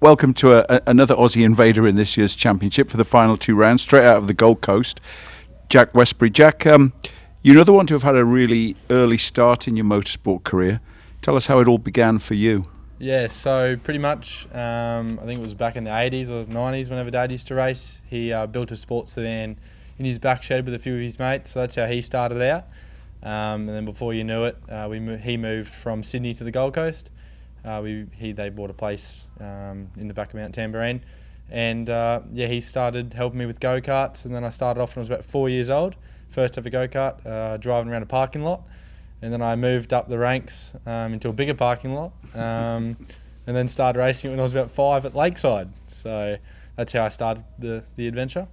welcome to another Aussie invader in this year's championship for the final 2 rounds, straight out of the Gold Coast. Jack Westbury. Jack, you're another one to have had a really early start in your motorsport career. Tell us how it all began for you. Yeah, so pretty much, I think it was back in the 80s or 90s whenever Dad used to race. He built a sports sedan in his back shed with a few of his mates, so that's how he started out. And then before you knew it, he moved from Sydney to the Gold Coast. They bought a place in the back of Mount Tamborine, and he started helping me with go-karts, and then I started off when I was about 4 years old, first ever go-kart, driving around a parking lot, and then I moved up the ranks into a bigger parking lot, and then started racing when I was about 5 at Lakeside. So that's how I started the adventure.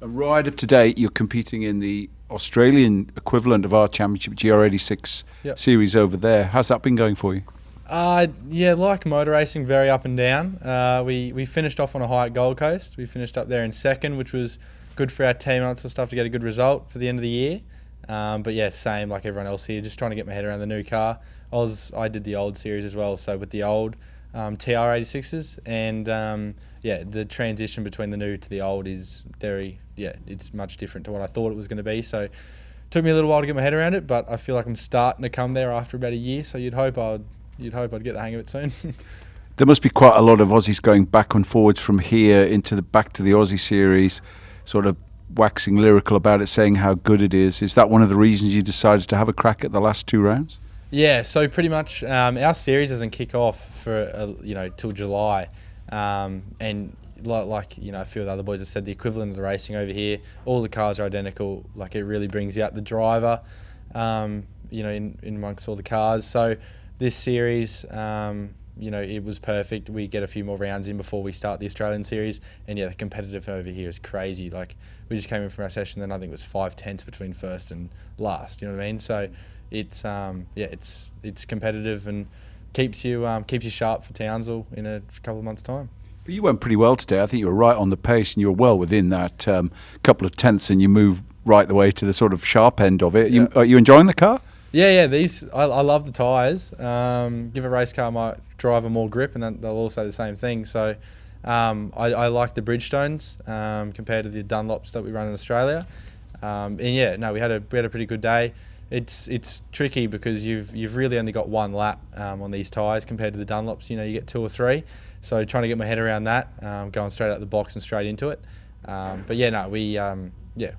And right up to date, you're competing in the Australian equivalent of our championship, GR86 series over there. How's that been going for you? Like motor racing, very up and down. We finished off on a high at Gold Coast. We finished up there in second, which was good for our team and all that stuff to get a good result for the end of the year. But yeah, same like everyone else here, just trying to get my head around the new car. I did the old series as well, so with the old TR86s, and the transition between the new to the old is it's much different to what I thought it was going to be. So it took me a little while to get my head around it, but I feel like I'm starting to come there after about a year. So you'd hope I'd get the hang of it soon. There must be quite a lot of Aussies going back and forwards from here back to the Aussie series, sort of waxing lyrical about it, saying how good it is. Is that one of the reasons you decided to have a crack at the last 2 rounds? Yeah, so pretty much our series doesn't kick off for till July, and like a few of the other boys have said, the equivalent of the racing over here, all the cars are identical. Like, it really brings out the driver, in amongst all the cars. So this series, it was perfect. We get a few more rounds in before we start the Australian series, and the competitive over here is crazy. Like, we just came in from our session, and I think it was 5/10 between first and last. You know what I mean? So it's competitive and keeps you sharp for Townsville in a couple of months' time. But you went pretty well today. I think you were right on the pace, and you were well within that couple of tenths, and you moved right the way to the sort of sharp end of it. Are you enjoying the car? Yeah. I love the tyres. Give a race car my driver more grip, and then they'll all say the same thing. So I like the Bridgestones compared to the Dunlops that we run in Australia. We had a pretty good day. It's tricky because you've really only got 1 lap on these tyres compared to the Dunlops. You get 2 or 3. So trying to get my head around that, going straight out the box and straight into it.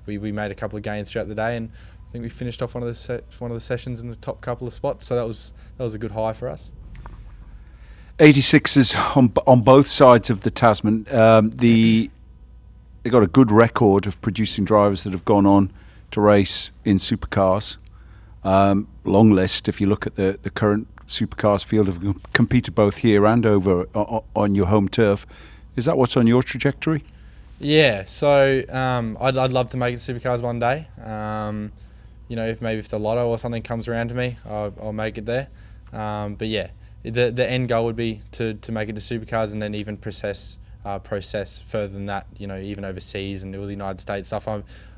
We made a couple of gains throughout the day, and I think we finished off one of the sessions in the top couple of spots. So that was a good high for us. 86s on both sides of the Tasman. They got a good record of producing drivers that have gone on to race in supercars. Long list if you look at the current supercars field, have competed both here and over on your home turf. Is that what's on your trajectory? Yeah, so I'd love to make it supercars one day. If the lotto or something comes around to me, I'll make it there. The end goal would be to make it to supercars, and then even process further than that. Even overseas and all the United States stuff.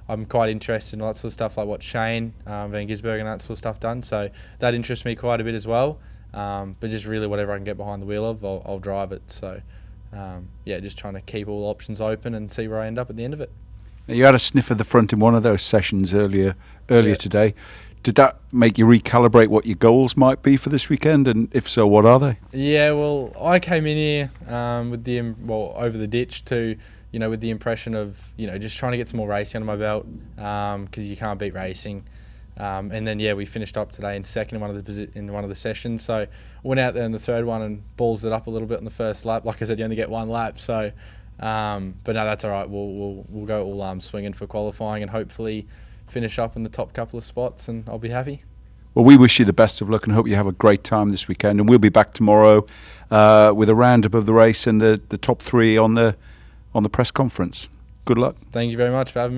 I'm quite interested in lots of stuff like what Shane Van Gisbergen and that sort of stuff done. So that interests me quite a bit as well. But just really whatever I can get behind the wheel of, I'll drive it. So just trying to keep all options open and see where I end up at the end of it. Now, you had a sniff of the front in one of those sessions earlier today. Did that make you recalibrate what your goals might be for this weekend, and if so, what are they? Yeah, well, I came in here over the ditch to, with the impression of, just trying to get some more racing under my belt, because you can't beat racing. And then we finished up today in second in one of the sessions. So went out there in the third one and balls it up a little bit in the first lap. Like I said, you only get 1 lap, so but no, that's all right. We'll go all swinging for qualifying and hopefully finish up in the top couple of spots, and I'll be happy. Well, we wish you the best of luck and hope you have a great time this weekend. And we'll be back tomorrow with a roundup of the race and the top 3 on the press conference. Good luck. Thank you very much for having me.